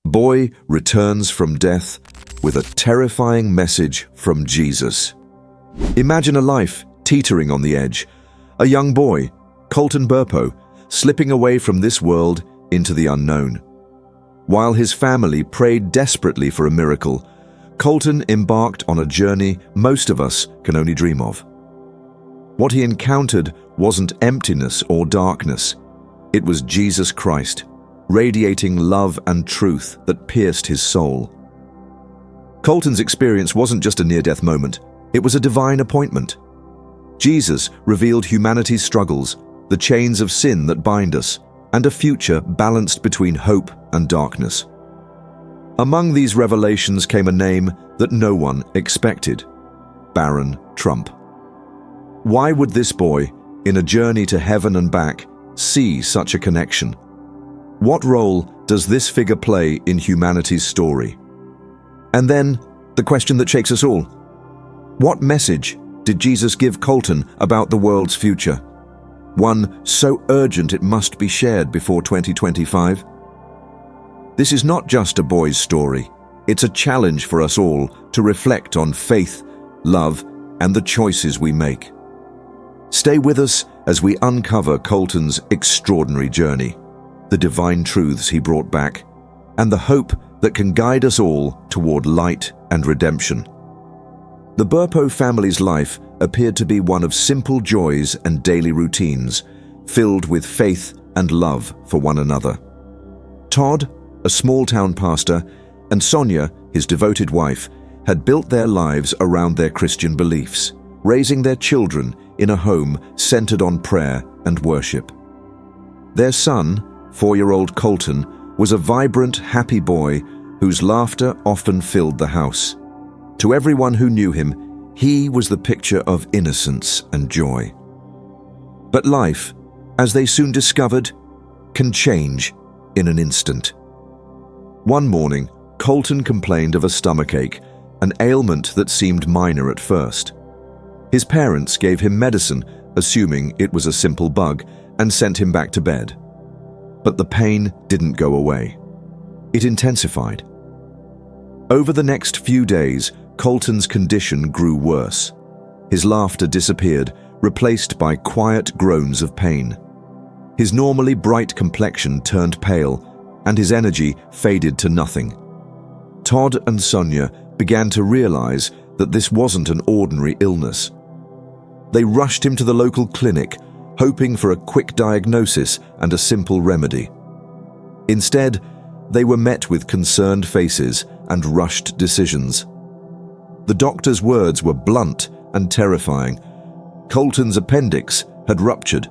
Boy returns from death with a terrifying message from Jesus. Imagine a life teetering on the edge. A young boy, Colton Burpo, slipping away from this world into the unknown. While his family prayed desperately for a miracle, Colton embarked on a journey most of us can only dream of. What he encountered wasn't emptiness or darkness. It was Jesus Christ, radiating love and truth that pierced his soul. Colton's experience wasn't just a near-death moment, it was a divine appointment. Jesus revealed humanity's struggles, the chains of sin that bind us, and a future balanced between hope and darkness. Among these revelations came a name that no one expected: Barron Trump. Why would this boy, in a journey to heaven and back, see such a connection? What role does this figure play in humanity's story? And then, the question that shakes us all: what message did Jesus give Colton about the world's future? One so urgent it must be shared before 2025? This is not just a boy's story. It's a challenge for us all to reflect on faith, love, and the choices we make. Stay with us as we uncover Colton's extraordinary journey, the divine truths he brought back, and the hope that can guide us all toward light and redemption. The Burpo family's life appeared to be one of simple joys and daily routines, filled with faith and love for one another. Todd, a small-town pastor, and Sonia, his devoted wife, had built their lives around their Christian beliefs, raising their children in a home centered on prayer and worship. Their son, 4-year-old Colton, was a vibrant, happy boy whose laughter often filled the house. To everyone who knew him, he was the picture of innocence and joy. But life, as they soon discovered, can change in an instant. One morning, Colton complained of a stomachache, an ailment that seemed minor at first. His parents gave him medicine, assuming it was a simple bug, and sent him back to bed. But the pain didn't go away. It intensified. Over the next few days, Colton's condition grew worse. His laughter disappeared, replaced by quiet groans of pain. His normally bright complexion turned pale, and his energy faded to nothing. Todd and Sonia began to realize that this wasn't an ordinary illness. They rushed him to the local clinic, hoping for a quick diagnosis and a simple remedy. Instead, they were met with concerned faces and rushed decisions. The doctor's words were blunt and terrifying. Colton's appendix had ruptured,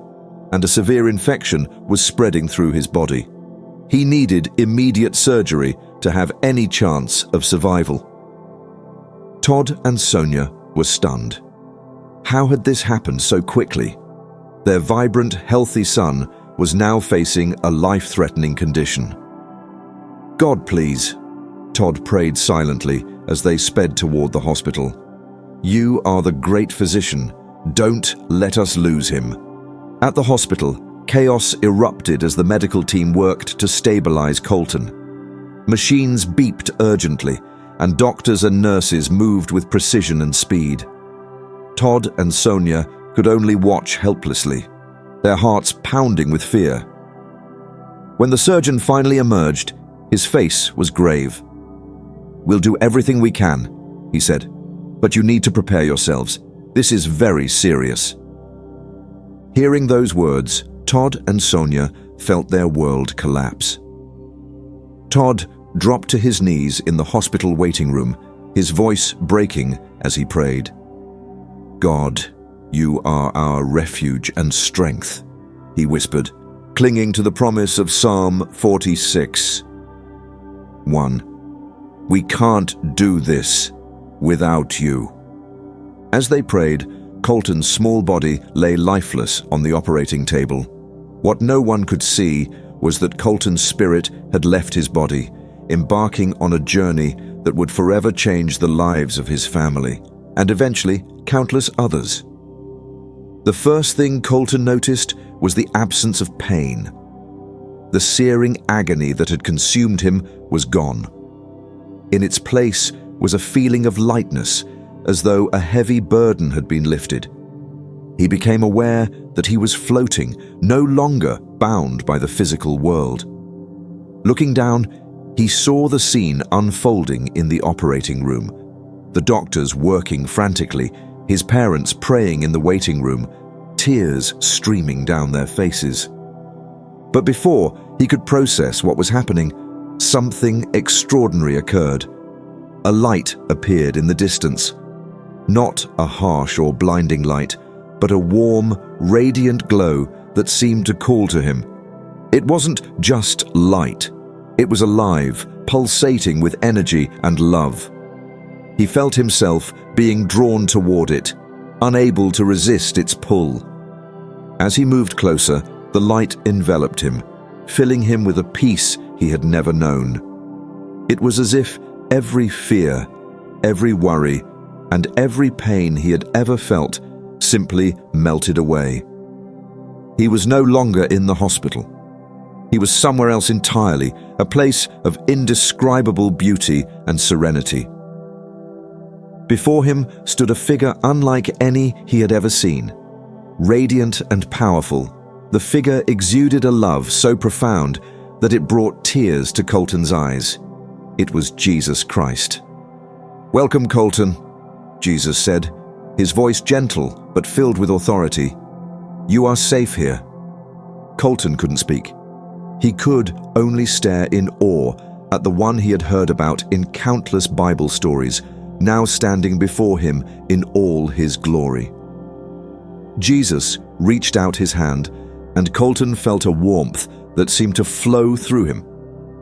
and a severe infection was spreading through his body. He needed immediate surgery to have any chance of survival. Todd and Sonia were stunned. How had this happened so quickly? Their vibrant, healthy son was now facing a life-threatening condition. "God, please," Todd prayed silently as they sped toward the hospital. "You are the great physician. Don't let us lose him." At the hospital, chaos erupted as the medical team worked to stabilize Colton. Machines beeped urgently, and doctors and nurses moved with precision and speed. Todd and Sonia could only watch helplessly, their hearts pounding with fear. When the surgeon finally emerged, his face was grave. "We'll do everything we can," he said, "but you need to prepare yourselves. This is very serious." Hearing those words, Todd and Sonia felt their world collapse. Todd dropped to his knees in the hospital waiting room, his voice breaking as he prayed. "God, you are our refuge and strength," he whispered, clinging to the promise of Psalm 46:1. "We can't do this without you." As they prayed, Colton's small body lay lifeless on the operating table. What no one could see was that Colton's spirit had left his body, embarking on a journey that would forever change the lives of his family, and eventually countless others. The first thing Colton noticed was the absence of pain. The searing agony that had consumed him was gone. In its place was a feeling of lightness, as though a heavy burden had been lifted. He became aware that he was floating, no longer bound by the physical world. Looking down, he saw the scene unfolding in the operating room. The doctors working frantically, his parents praying in the waiting room, tears streaming down their faces. But before he could process what was happening, something extraordinary occurred. A light appeared in the distance. Not a harsh or blinding light, but a warm, radiant glow that seemed to call to him. It wasn't just light. It was alive, pulsating with energy and love. He felt himself being drawn toward it, unable to resist its pull. As he moved closer, the light enveloped him, filling him with a peace he had never known. It was as if every fear, every worry, and every pain he had ever felt simply melted away. He was no longer in the hospital. He was somewhere else entirely, a place of indescribable beauty and serenity. Before him stood a figure unlike any he had ever seen. Radiant and powerful, the figure exuded a love so profound that it brought tears to Colton's eyes. It was Jesus Christ. "Welcome, Colton," Jesus said, his voice gentle but filled with authority. "You are safe here." Colton couldn't speak. He could only stare in awe at the one he had heard about in countless Bible stories, now standing before him in all his glory. Jesus reached out his hand, and Colton felt a warmth that seemed to flow through him,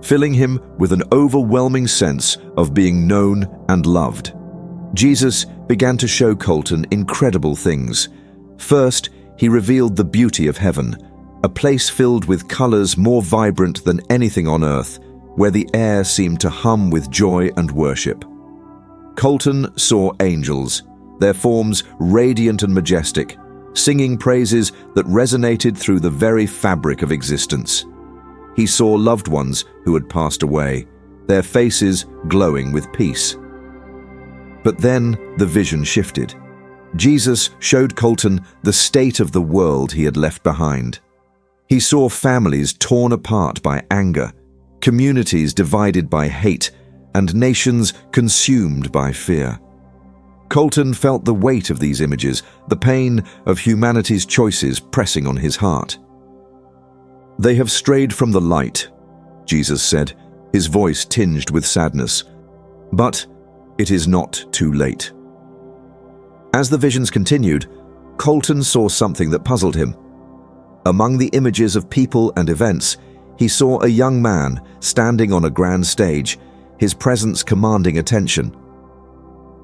filling him with an overwhelming sense of being known and loved. Jesus began to show Colton incredible things. First, he revealed the beauty of heaven, a place filled with colors more vibrant than anything on earth, where the air seemed to hum with joy and worship. Colton saw angels, their forms radiant and majestic, singing praises that resonated through the very fabric of existence. He saw loved ones who had passed away, their faces glowing with peace. But then the vision shifted. Jesus showed Colton the state of the world he had left behind. He saw families torn apart by anger, communities divided by hate, and nations consumed by fear. Colton felt the weight of these images, the pain of humanity's choices pressing on his heart. "They have strayed from the light," Jesus said, his voice tinged with sadness. "But it is not too late." As the visions continued, Colton saw something that puzzled him. Among the images of people and events, he saw a young man standing on a grand stage, his presence commanding attention.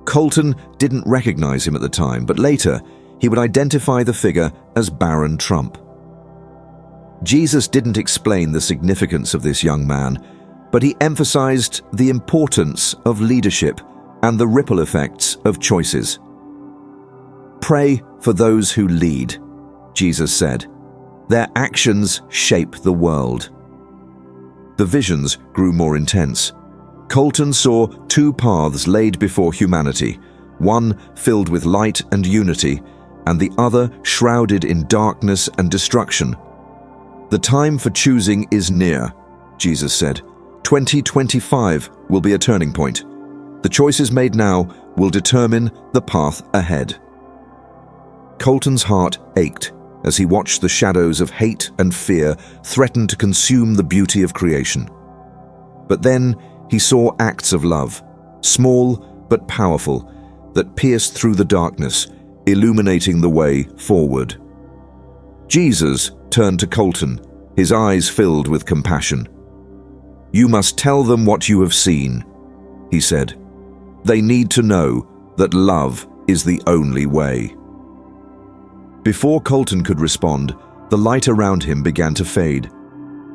Colton didn't recognize him at the time, but later he would identify the figure as Baron Trump. Jesus didn't explain the significance of this young man, but he emphasized the importance of leadership and the ripple effects of choices. "Pray for those who lead," Jesus said. "Their actions shape the world." The visions grew more intense. Colton saw two paths laid before humanity, one filled with light and unity, and the other shrouded in darkness and destruction. "The time for choosing is near," Jesus said. 2025 will be a turning point. The choices made now will determine the path ahead. Colton's heart ached as he watched the shadows of hate and fear threaten to consume the beauty of creation. But then he saw acts of love, small but powerful, that pierced through the darkness, illuminating the way forward. Jesus turned to Colton, his eyes filled with compassion. "You must tell them what you have seen," he said. "They need to know that love is the only way." Before Colton could respond, the light around him began to fade.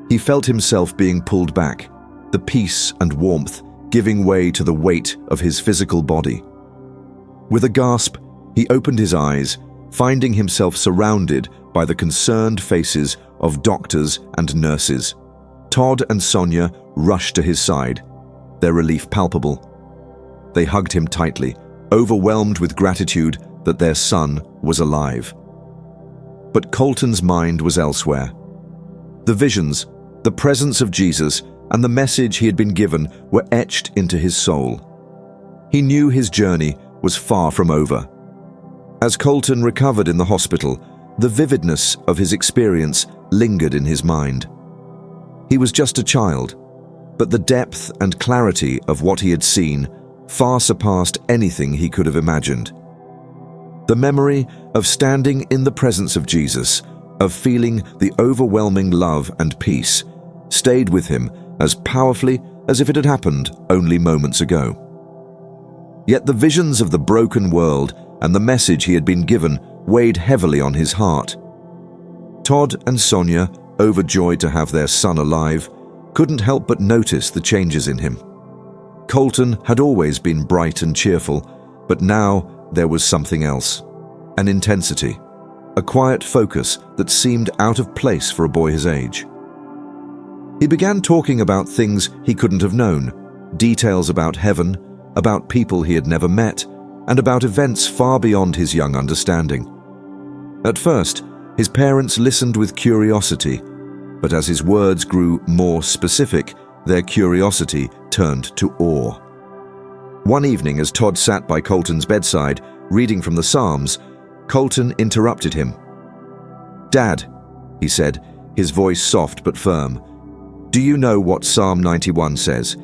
He felt himself being pulled back, the peace and warmth giving way to the weight of his physical body. With a gasp, he opened his eyes, finding himself surrounded by the concerned faces of doctors and nurses. Todd and Sonia rushed to his side, their relief palpable. They hugged him tightly, overwhelmed with gratitude that their son was alive. But Colton's mind was elsewhere. The visions, the presence of Jesus, and the message he had been given were etched into his soul. He knew his journey was far from over. As Colton recovered in the hospital, the vividness of his experience lingered in his mind. He was just a child, but the depth and clarity of what he had seen far surpassed anything he could have imagined. The memory of standing in the presence of Jesus, of feeling the overwhelming love and peace, stayed with him as powerfully as if it had happened only moments ago. Yet the visions of the broken world and the message he had been given weighed heavily on his heart. Todd and Sonia, overjoyed to have their son alive, couldn't help but notice the changes in him. Colton had always been bright and cheerful, but now there was something else, an intensity, a quiet focus that seemed out of place for a boy his age. He began talking about things he couldn't have known, details about heaven, about people he had never met, and about events far beyond his young understanding. At first, his parents listened with curiosity, but as his words grew more specific, their curiosity turned to awe. One evening, as Todd sat by Colton's bedside, reading from the Psalms, Colton interrupted him. "Dad," he said, his voice soft but firm, "do you know what Psalm 91 says?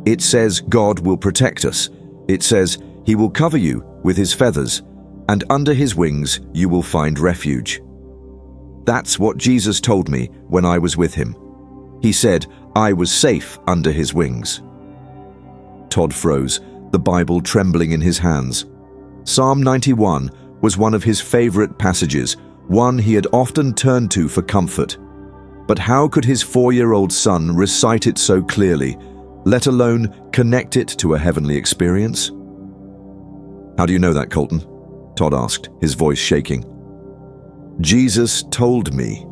It says God will protect us. It says He will cover you with His feathers, and under His wings you will find refuge. That's what Jesus told me when I was with Him. He said I was safe under His wings." Todd froze, the Bible trembling in his hands. Psalm 91 was one of his favorite passages, one he had often turned to for comfort. But how could his 4-year-old son recite it so clearly, let alone connect it to a heavenly experience? "How do you know that, Colton?" Todd asked, his voice shaking. "Jesus told me,"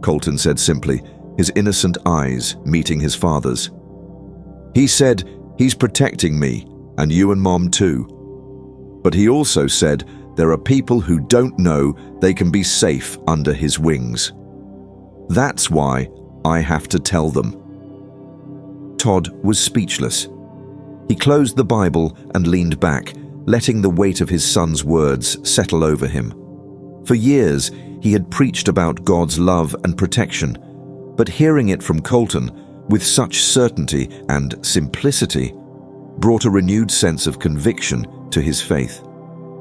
Colton said simply, his innocent eyes meeting his father's. "He said He's protecting me, and you and Mom too. But He also said there are people who don't know they can be safe under His wings. That's why I have to tell them." Todd was speechless. He closed the Bible and leaned back, letting the weight of his son's words settle over him. For years, he had preached about God's love and protection, but hearing it from Colton with such certainty and simplicity brought a renewed sense of conviction to his faith.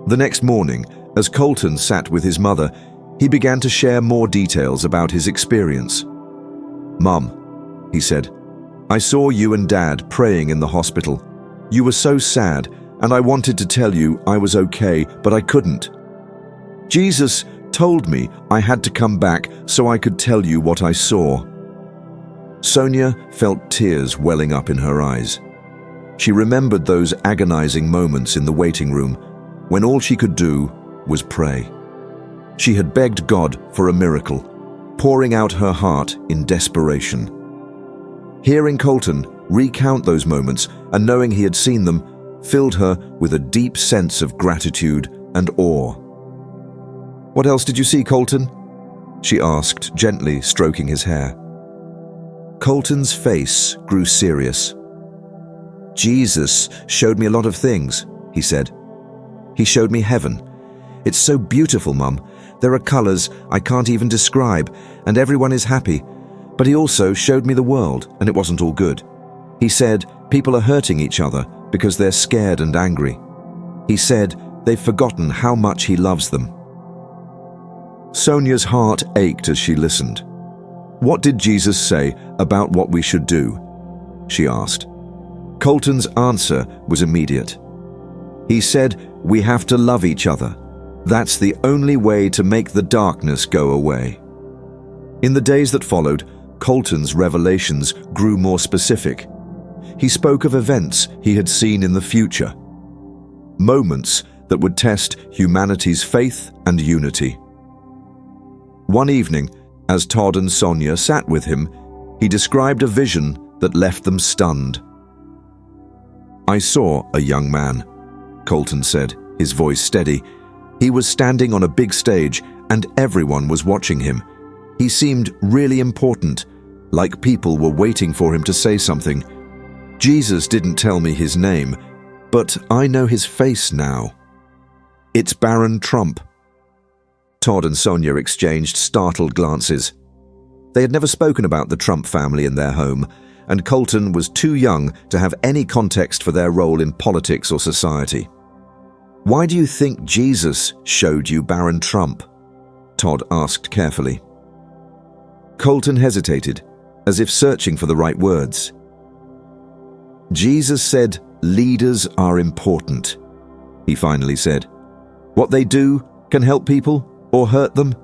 The next morning, as Colton sat with his mother, he began to share more details about his experience. "Mum," he said, "I saw you and Dad praying in the hospital. You were so sad, and I wanted to tell you I was okay, but I couldn't. Jesus told me I had to come back so I could tell you what I saw." Sonia felt tears welling up in her eyes. She remembered those agonizing moments in the waiting room when all she could do was pray. She had begged God for a miracle, pouring out her heart in desperation. Hearing Colton recount those moments and knowing he had seen them filled her with a deep sense of gratitude and awe. "What else did you see, Colton?" she asked, gently stroking his hair. Colton's face grew serious. "Jesus showed me a lot of things," he said. "He showed me heaven. It's so beautiful, Mum. There are colors I can't even describe, and everyone is happy. But he also showed me the world, and it wasn't all good. He said people are hurting each other because they're scared and angry. He said they've forgotten how much he loves them." Sonia's heart ached as she listened. "What did Jesus say about what we should do?" she asked. Colton's answer was immediate. He said we have to love each other. That's the only way to make the darkness go away. In the days that followed, Colton's revelations grew more specific. He spoke of events he had seen in the future, moments that would test humanity's faith and unity. One evening, as Todd and Sonia sat with him, He described a vision that left them stunned. "I saw a young man," Colton said, his voice steady. "He was standing on a big stage and everyone was watching him. He seemed really important, like people were waiting for him to say something. Jesus didn't tell me his name, but I know his face now. It's Baron Trump." Todd and Sonia exchanged startled glances. They had never spoken about the Trump family in their home, and Colton was too young to have any context for their role in politics or society. "Why do you think Jesus showed you Baron Trump?" Todd asked carefully. Colton hesitated, as if searching for the right words. "Jesus said leaders are important," he finally said. "What they do can help people or hurt them.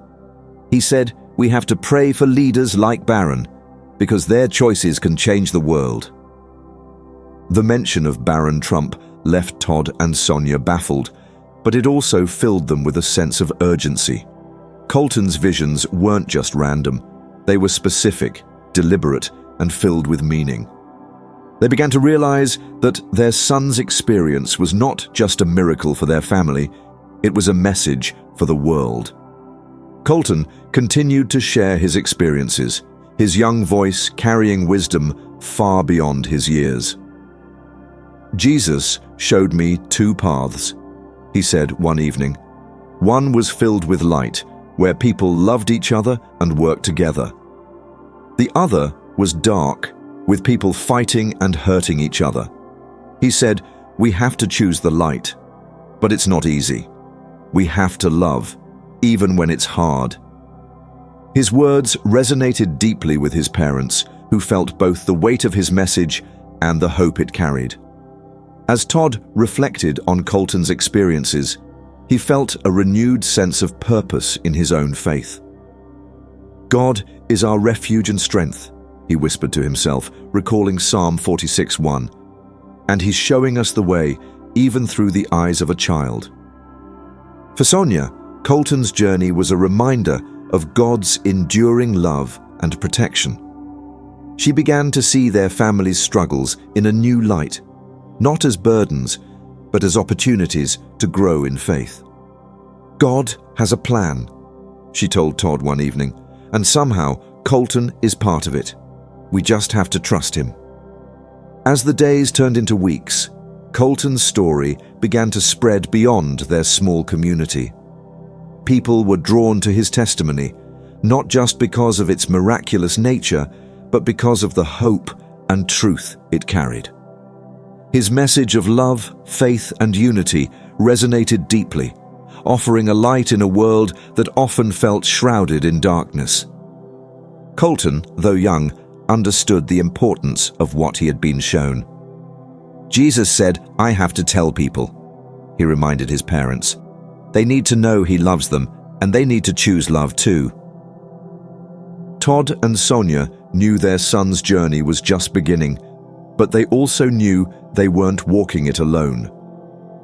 He said we have to pray for leaders like Baron, because their choices can change the world." The mention of Baron Trump left Todd and Sonia baffled, but it also filled them with a sense of urgency. Colton's visions weren't just random. They were specific, deliberate, and filled with meaning. They began to realize that their son's experience was not just a miracle for their family, it was a message for the world. Colton continued to share his experiences, his young voice carrying wisdom far beyond his years. "Jesus showed me two paths," he said one evening. "One was filled with light, where people loved each other and worked together. The other was dark, with people fighting and hurting each other. He said, we have to choose the light, but it's not easy. We have to love, even when it's hard." His words resonated deeply with his parents, who felt both the weight of his message and the hope it carried. As Todd reflected on Colton's experiences, he felt a renewed sense of purpose in his own faith. "God is our refuge and strength," he whispered to himself, recalling Psalm 46:1, "and he's showing us the way, even through the eyes of a child." For Sonia, Colton's journey was a reminder of God's enduring love and protection. She began to see their family's struggles in a new light, not as burdens, but as opportunities to grow in faith. "God has a plan," she told Todd one evening, "and somehow Colton is part of it. We just have to trust him." As the days turned into weeks, Colton's story began to spread beyond their small community. People were drawn to his testimony, not just because of its miraculous nature, but because of the hope and truth it carried. His message of love, faith, and unity resonated deeply, offering a light in a world that often felt shrouded in darkness. Colton, though young, understood the importance of what he had been shown. "Jesus said, I have to tell people," he reminded his parents. "They need to know he loves them, and they need to choose love too." Todd and Sonia knew their son's journey was just beginning, but they also knew they weren't walking it alone.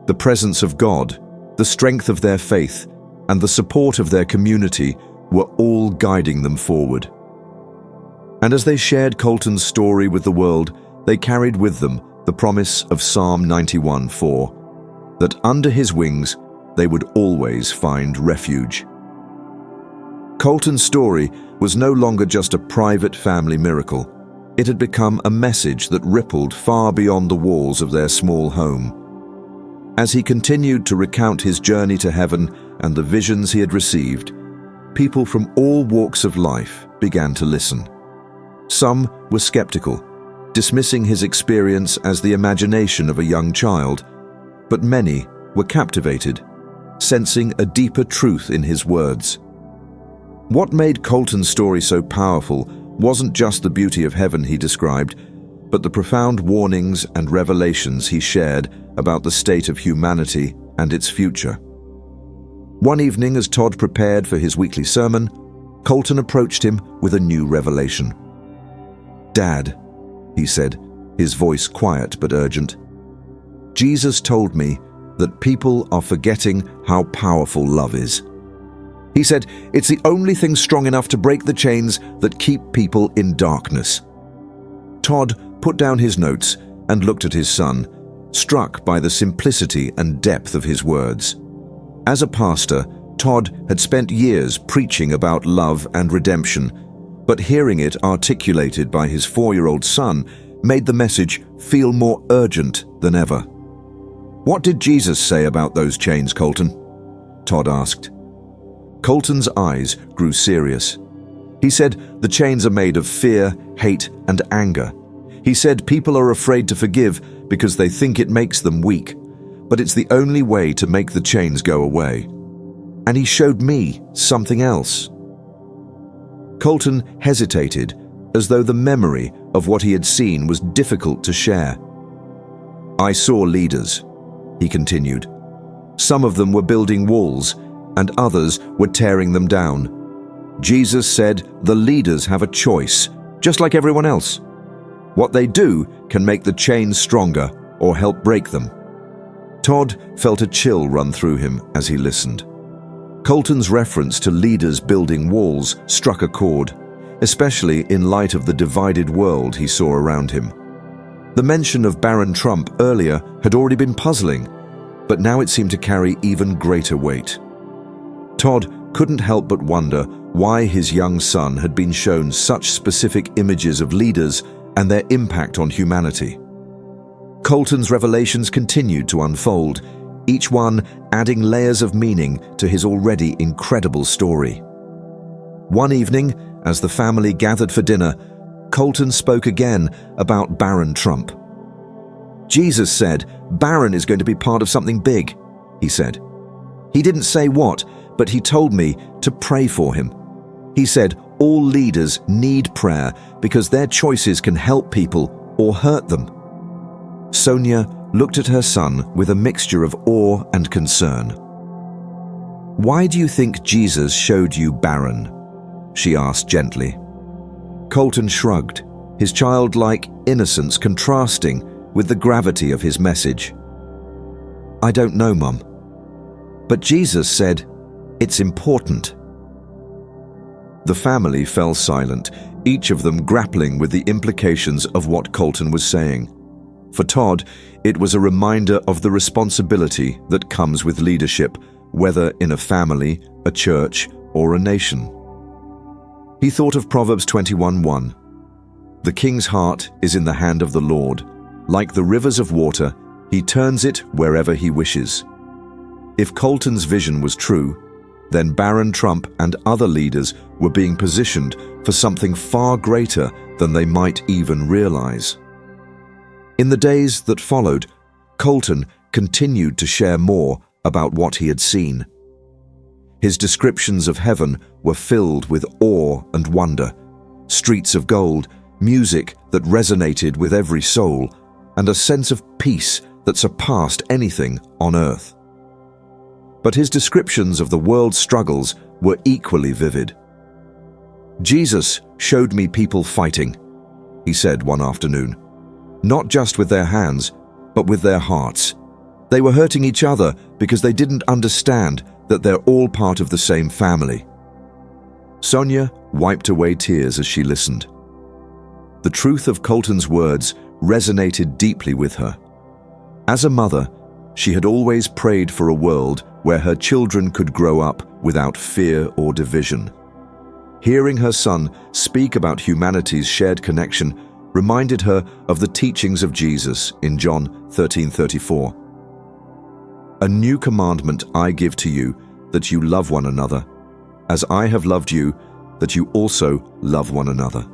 The presence of God, the strength of their faith, and the support of their community were all guiding them forward. And as they shared Colton's story with the world, they carried with them the promise of Psalm 91:4, that under his wings they would always find refuge. Colton's story was no longer just a private family miracle. It had become a message that rippled far beyond the walls of their small home. As he continued to recount his journey to heaven and the visions he had received, people from all walks of life began to listen. Some were skeptical, dismissing his experience as the imagination of a young child, but many were captivated, sensing a deeper truth in his words. What made Colton's story so powerful wasn't just the beauty of heaven he described, but the profound warnings and revelations he shared about the state of humanity and its future. One evening, as Todd prepared for his weekly sermon, Colton approached him with a new revelation. "Dad," he said, his voice quiet but urgent, "Jesus told me that people are forgetting how powerful love is. He said it's the only thing strong enough to break the chains that keep people in darkness. Todd put down his notes and looked at his son, struck by the simplicity and depth of his words. As a pastor, Todd had spent years preaching about love and redemption, but hearing it articulated by his 4-year-old son made the message feel more urgent than ever. "What did Jesus say about those chains, Colton?" Todd asked. Colton's eyes grew serious. He said the chains are made of fear, hate, and anger. He said people are afraid to forgive because they think it makes them weak, but it's the only way to make the chains go away. And he showed me something else. Colton hesitated, as though the memory of what he had seen was difficult to share. "I saw leaders," he continued. "Some of them were building walls, and others were tearing them down. Jesus said the leaders have a choice, just like everyone else. What they do can make the chains stronger or help break them." Todd felt a chill run through him as he listened. Colton's reference to leaders building walls struck a chord, especially in light of the divided world he saw around him. The mention of Barron Trump earlier had already been puzzling, but now it seemed to carry even greater weight. Todd couldn't help but wonder why his young son had been shown such specific images of leaders and their impact on humanity. Colton's revelations continued to unfold, each one adding layers of meaning to his already incredible story. One evening, as the family gathered for dinner, Colton spoke again about Barron Trump. "Jesus said Barron is going to be part of something big," he said. "He didn't say what, but he told me to pray for him. He said all leaders need prayer because their choices can help people or hurt them." Sonia looked at her son with a mixture of awe and concern. "Why do you think Jesus showed you Barron?" she asked gently. Colton shrugged, his childlike innocence contrasting with the gravity of his message. "I don't know, Mum. But Jesus said, it's important." The family fell silent, each of them grappling with the implications of what Colton was saying. For Todd, it was a reminder of the responsibility that comes with leadership, whether in a family, a church, or a nation. He thought of Proverbs 21:1. "The king's heart is in the hand of the Lord. Like the rivers of water, he turns it wherever he wishes." If Colton's vision was true, then Barron Trump and other leaders were being positioned for something far greater than they might even realize. In the days that followed, Colton continued to share more about what he had seen. His descriptions of heaven were filled with awe and wonder, streets of gold, music that resonated with every soul, and a sense of peace that surpassed anything on earth. But his descriptions of the world's struggles were equally vivid. "Jesus showed me people fighting," he said one afternoon. "Not just with their hands, but with their hearts. They were hurting each other because they didn't understand that they're all part of the same family." Sonia wiped away tears as she listened. The truth of Colton's words resonated deeply with her. As a mother, she had always prayed for a world where her children could grow up without fear or division. Hearing her son speak about humanity's shared connection reminded her of the teachings of Jesus in John 13:34. "A new commandment I give to you, that you love one another, as I have loved you, that you also love one another."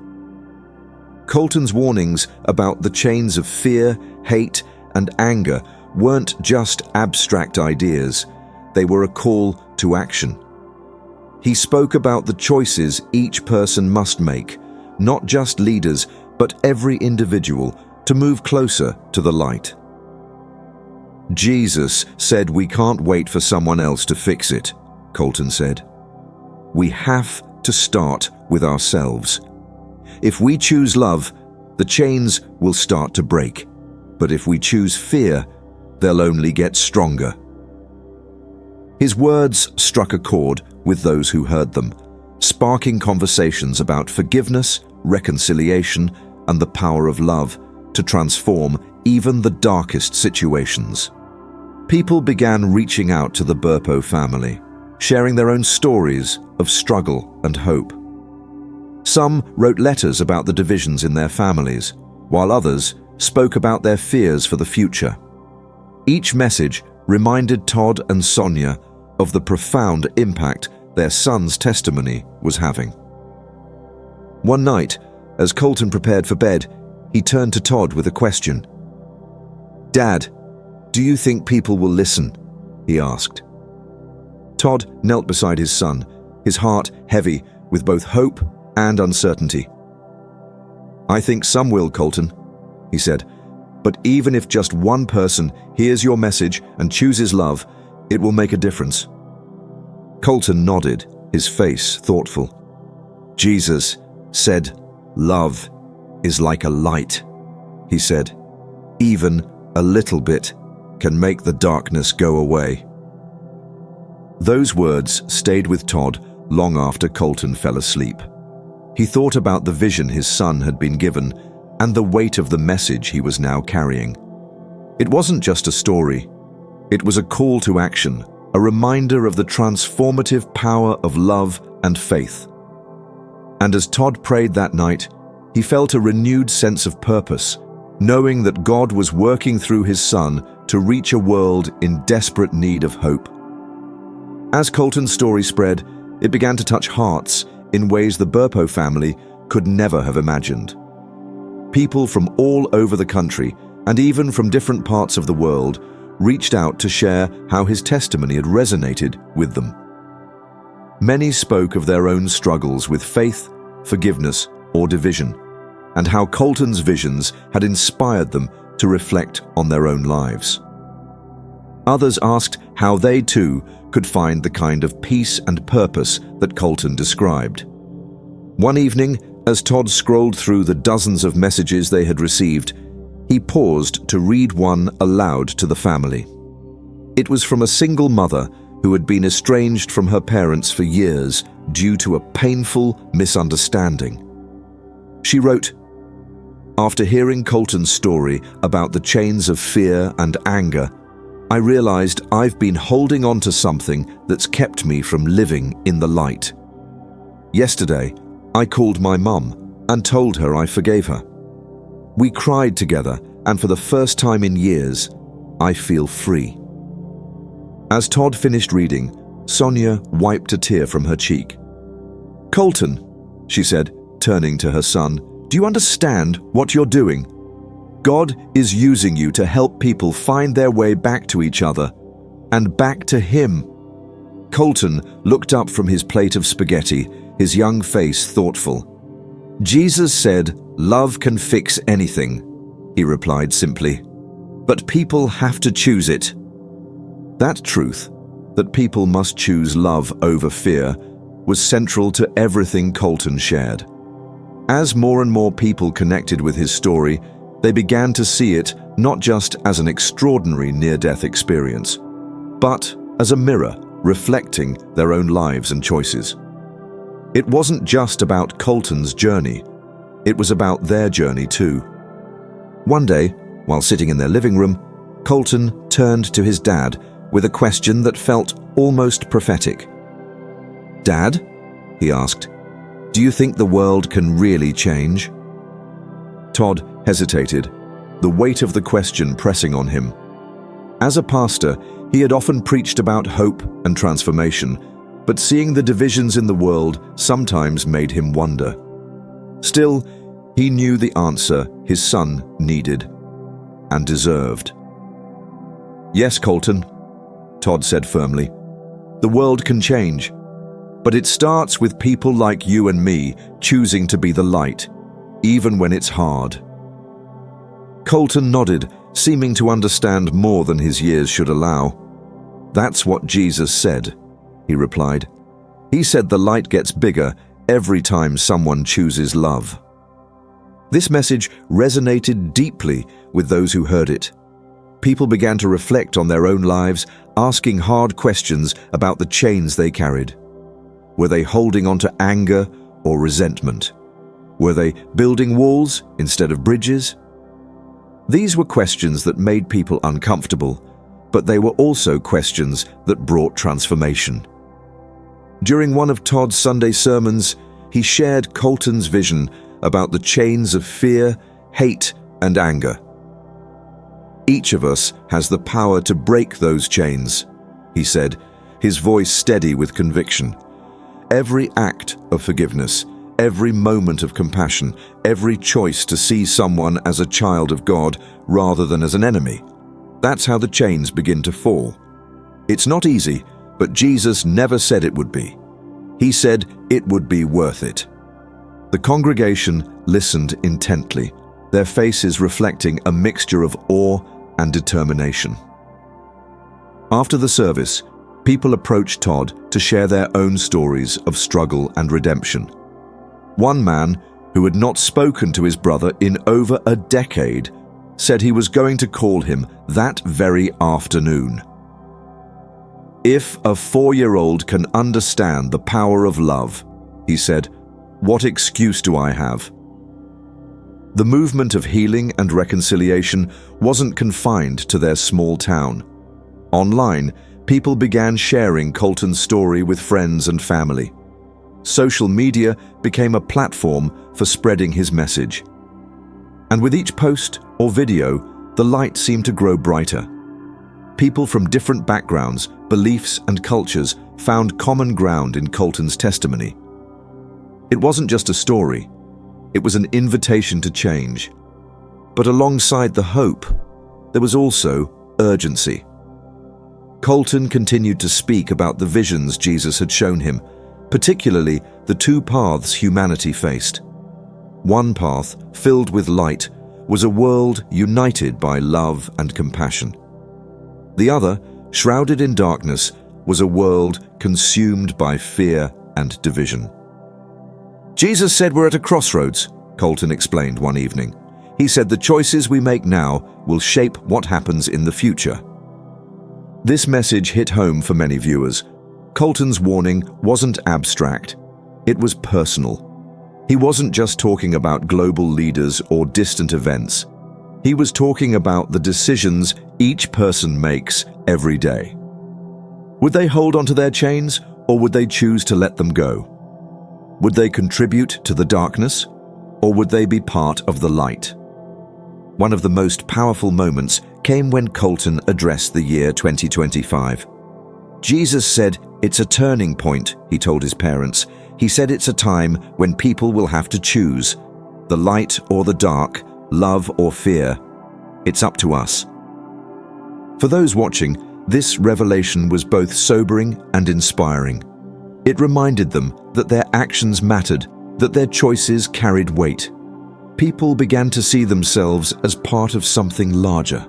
Colton's warnings about the chains of fear, hate, and anger weren't just abstract ideas, they were a call to action. He spoke about the choices each person must make, not just leaders, but every individual, to move closer to the light. "Jesus said we can't wait for someone else to fix it," Colton said. "We have to start with ourselves. If we choose love, the chains will start to break. But if we choose fear, they'll only get stronger." His words struck a chord with those who heard them, sparking conversations about forgiveness, reconciliation, and the power of love to transform even the darkest situations. People began reaching out to the Burpo family, sharing their own stories of struggle and hope. Some wrote letters about the divisions in their families, while others spoke about their fears for the future. Each message reminded Todd and Sonia of the profound impact their son's testimony was having. One night, as Colton prepared for bed, he turned to Todd with a question. "Dad, do you think people will listen?" he asked. Todd knelt beside his son, his heart heavy with both hope and uncertainty. "I think some will, Colton," he said, "but even if just one person hears your message and chooses love, it will make a difference." Colton nodded, his face thoughtful. "Jesus said, 'Love is like a light,'" he said. "Even a little bit can make the darkness go away." Those words stayed with Todd long after Colton fell asleep. He thought about the vision his son had been given and the weight of the message he was now carrying. It wasn't just a story. It was a call to action, a reminder of the transformative power of love and faith. And as Todd prayed that night, he felt a renewed sense of purpose, knowing that God was working through his son to reach a world in desperate need of hope. As Colton's story spread, it began to touch hearts in ways the Burpo family could never have imagined. People from all over the country, and even from different parts of the world, reached out to share how his testimony had resonated with them. Many spoke of their own struggles with faith, forgiveness, or division, and how Colton's visions had inspired them to reflect on their own lives. Others asked how they too could find the kind of peace and purpose that Colton described. One evening, as Todd scrolled through the dozens of messages they had received, he paused to read one aloud to the family. It was from a single mother who had been estranged from her parents for years due to a painful misunderstanding. She wrote, "After hearing Colton's story about the chains of fear and anger, I realized I've been holding on to something that's kept me from living in the light. Yesterday, I called my mum and told her I forgave her. We cried together, and for the first time in years, I feel free." As Todd finished reading, Sonia wiped a tear from her cheek. "Colton," she said, turning to her son, "do you understand what you're doing? God is using you to help people find their way back to each other and back to Him." Colton looked up from his plate of spaghetti, his young face thoughtful. "Jesus said, 'Love can fix anything,'" he replied simply. "But people have to choose it." That truth, that people must choose love over fear, was central to everything Colton shared. As more and more people connected with his story, they began to see it not just as an extraordinary near-death experience, but as a mirror reflecting their own lives and choices. It wasn't just about Colton's journey, it was about their journey too. One day, while sitting in their living room, Colton turned to his dad with a question that felt almost prophetic. "Dad," he asked, "do you think the world can really change?" Todd hesitated, the weight of the question pressing on him. As a pastor, he had often preached about hope and transformation, but seeing the divisions in the world sometimes made him wonder. Still, he knew the answer his son needed and deserved. "Yes, Colton," Todd said firmly. "The world can change, but it starts with people like you and me choosing to be the light, even when it's hard." Colton nodded, seeming to understand more than his years should allow. "That's what Jesus said," he replied. "He said the light gets bigger every time someone chooses love." This message resonated deeply with those who heard it. People began to reflect on their own lives, asking hard questions about the chains they carried. Were they holding on to anger or resentment? Were they building walls instead of bridges? These were questions that made people uncomfortable, but they were also questions that brought transformation. During one of Todd's Sunday sermons, he shared Colton's vision about the chains of fear, hate, and anger. Each of us has the power to break those chains, he said, his voice steady with conviction. Every act of forgiveness, every moment of compassion, every choice to see someone as a child of God rather than as an enemy. That's how the chains begin to fall. It's not easy, but Jesus never said it would be. He said it would be worth it. The congregation listened intently, their faces reflecting a mixture of awe and determination. After the service, people approached Todd to share their own stories of struggle and redemption. One man, who had not spoken to his brother in over a decade, said he was going to call him that very afternoon. "If a 4-year-old can understand the power of love," he said, "what excuse do I have?" The movement of healing and reconciliation wasn't confined to their small town. Online, people began sharing Colton's story with friends and family. Social media became a platform for spreading his message. And with each post or video, the light seemed to grow brighter. People from different backgrounds, beliefs, and cultures found common ground in Colton's testimony. It wasn't just a story, it was an invitation to change. But alongside the hope, there was also urgency. Colton continued to speak about the visions Jesus had shown him, particularly the two paths humanity faced. One path, filled with light, was a world united by love and compassion. The other, shrouded in darkness, was a world consumed by fear and division. Jesus said we're at a crossroads, Colton explained one evening. He said the choices we make now will shape what happens in the future. This message hit home for many viewers. Colton's warning wasn't abstract, it was personal. He wasn't just talking about global leaders or distant events. He was talking about the decisions each person makes every day. Would they hold onto their chains, or would they choose to let them go? Would they contribute to the darkness, or would they be part of the light? One of the most powerful moments came when Colton addressed the year 2025. Jesus said it's a turning point, he told his parents. He said it's a time when people will have to choose, the light or the dark, love or fear. It's up to us. For those watching, this revelation was both sobering and inspiring. It reminded them that their actions mattered, that their choices carried weight. People began to see themselves as part of something larger,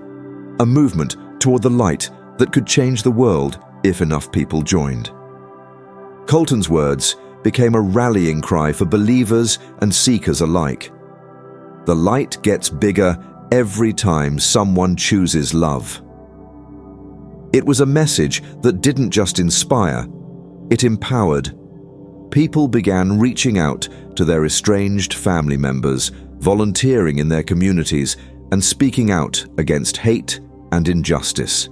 a movement toward the light that could change the world if enough people joined. Colton's words became a rallying cry for believers and seekers alike. The light gets bigger every time someone chooses love. It was a message that didn't just inspire, it empowered. People began reaching out to their estranged family members, volunteering in their communities, and speaking out against hate and injustice.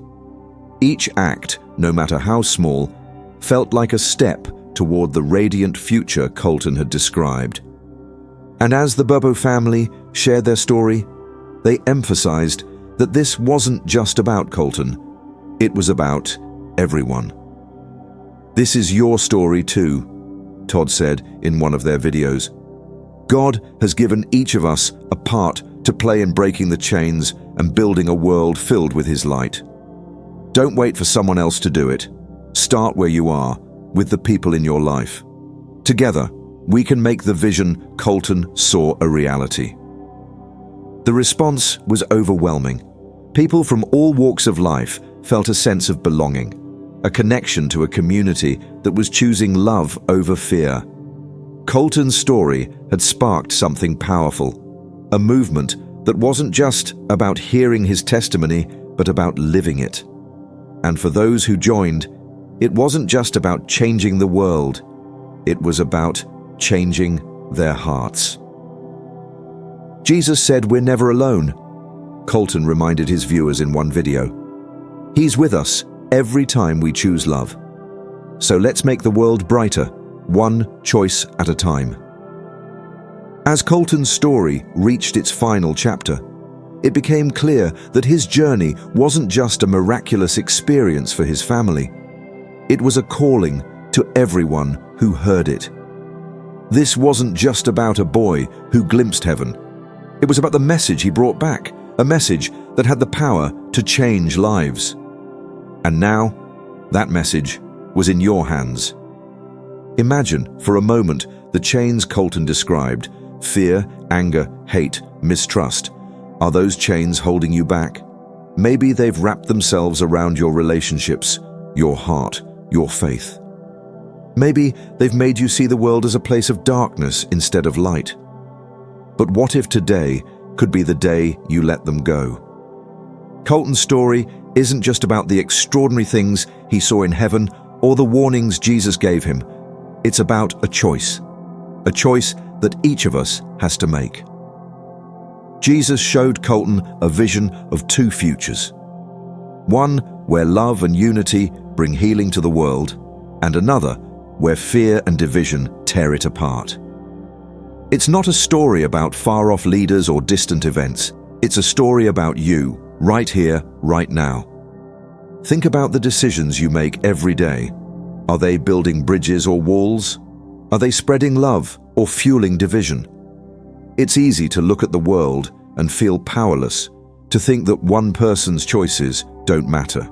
Each act, no matter how small, felt like a step toward the radiant future Colton had described. And as the Burpo family shared their story, they emphasized that this wasn't just about Colton, it was about everyone. "This is your story too," Todd said in one of their videos. "God has given each of us a part to play in breaking the chains and building a world filled with His light. Don't wait for someone else to do it. Start where you are, with the people in your life. Together, we can make the vision Colton saw a reality." The response was overwhelming. People from all walks of life felt a sense of belonging, a connection to a community that was choosing love over fear. Colton's story had sparked something powerful, a movement that wasn't just about hearing his testimony, but about living it. And for those who joined, it wasn't just about changing the world, it was about changing their hearts. Jesus said we're never alone. Colton reminded his viewers in one video. He's with us every time we choose love. So let's make the world brighter, one choice at a time. As Colton's story reached its final chapter, it became clear that his journey wasn't just a miraculous experience for his family. It was a calling to everyone who heard it. This wasn't just about a boy who glimpsed heaven. It was about the message he brought back, a message that had the power to change lives. And now, that message was in your hands. Imagine, for a moment, the chains Colton described: fear, anger, hate, mistrust. Are those chains holding you back? Maybe they've wrapped themselves around your relationships, your heart, your faith. Maybe they've made you see the world as a place of darkness instead of light. But what if today could be the day you let them go? Colton's story isn't just about the extraordinary things he saw in heaven or the warnings Jesus gave him. It's about a choice that each of us has to make. Jesus showed Colton a vision of two futures. One where love and unity bring healing to the world, and another where fear and division tear it apart. It's not a story about far-off leaders or distant events. It's a story about you, right here, right now. Think about the decisions you make every day. Are they building bridges or walls? Are they spreading love or fueling division? It's easy to look at the world and feel powerless, to think that one person's choices don't matter.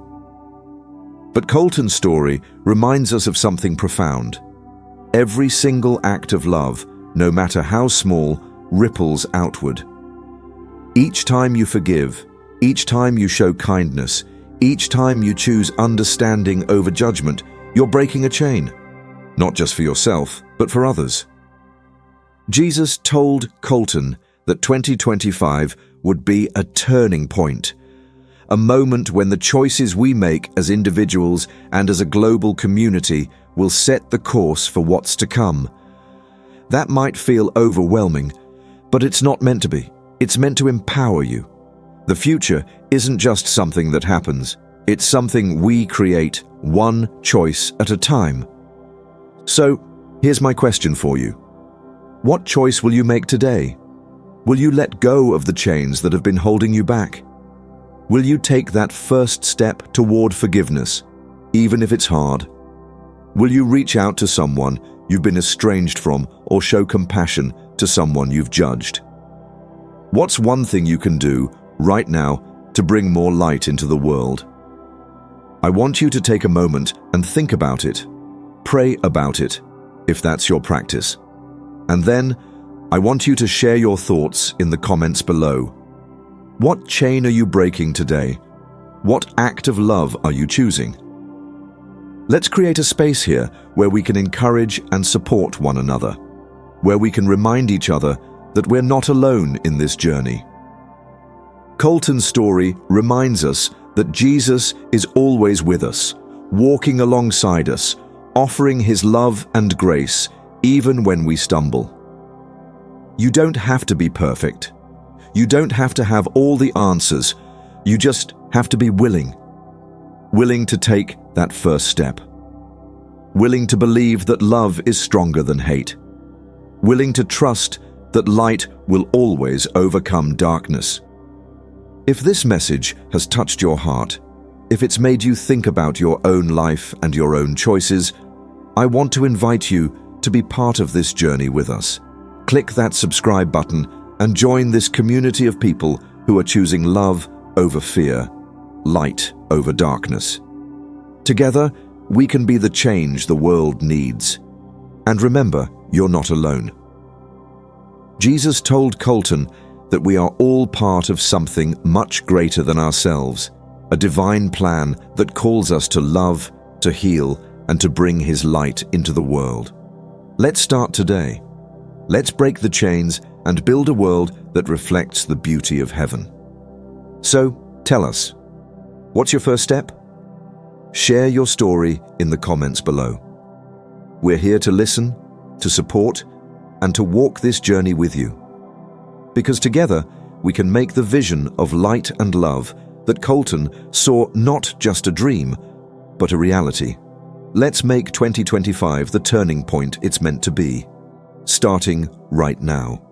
But Colton's story reminds us of something profound. Every single act of love, no matter how small, ripples outward. Each time you forgive, each time you show kindness, each time you choose understanding over judgment, you're breaking a chain, not just for yourself, but for others. Jesus told Colton that 2025 would be a turning point, a moment when the choices we make as individuals and as a global community will set the course for what's to come. That might feel overwhelming, but it's not meant to be. It's meant to empower you. The future isn't just something that happens. It's something we create, one choice at a time. So, here's my question for you. What choice will you make today? Will you let go of the chains that have been holding you back? Will you take that first step toward forgiveness, even if it's hard? Will you reach out to someone you've been estranged from or show compassion to someone you've judged? What's one thing you can do right now to bring more light into the world? I want you to take a moment and think about it. Pray about it, if that's your practice. And then, I want you to share your thoughts in the comments below. What chain are you breaking today? What act of love are you choosing? Let's create a space here where we can encourage and support one another, where we can remind each other that we're not alone in this journey. Colton's story reminds us that Jesus is always with us, walking alongside us, offering his love and grace even when we stumble. You don't have to be perfect. You don't have to have all the answers. You just have to be willing to take that first step. Willing to believe that love is stronger than hate. Willing to trust that light will always overcome darkness. If this message has touched your heart, if it's made you think about your own life and your own choices, I want to invite you to be part of this journey with us. Click that subscribe button and join this community of people who are choosing love over fear, light over darkness. Together, we can be the change the world needs. And remember, you're not alone. Jesus told Colton that we are all part of something much greater than ourselves, a divine plan that calls us to love, to heal, and to bring his light into the world. Let's start today. Let's break the chains and build a world that reflects the beauty of heaven. So, tell us, what's your first step? Share your story in the comments below. We're here to listen, to support, and to walk this journey with you. because together we can make the vision of light and love that Colton saw not just a dream, but a reality. Let's make 2025 the turning point it's meant to be, starting right now.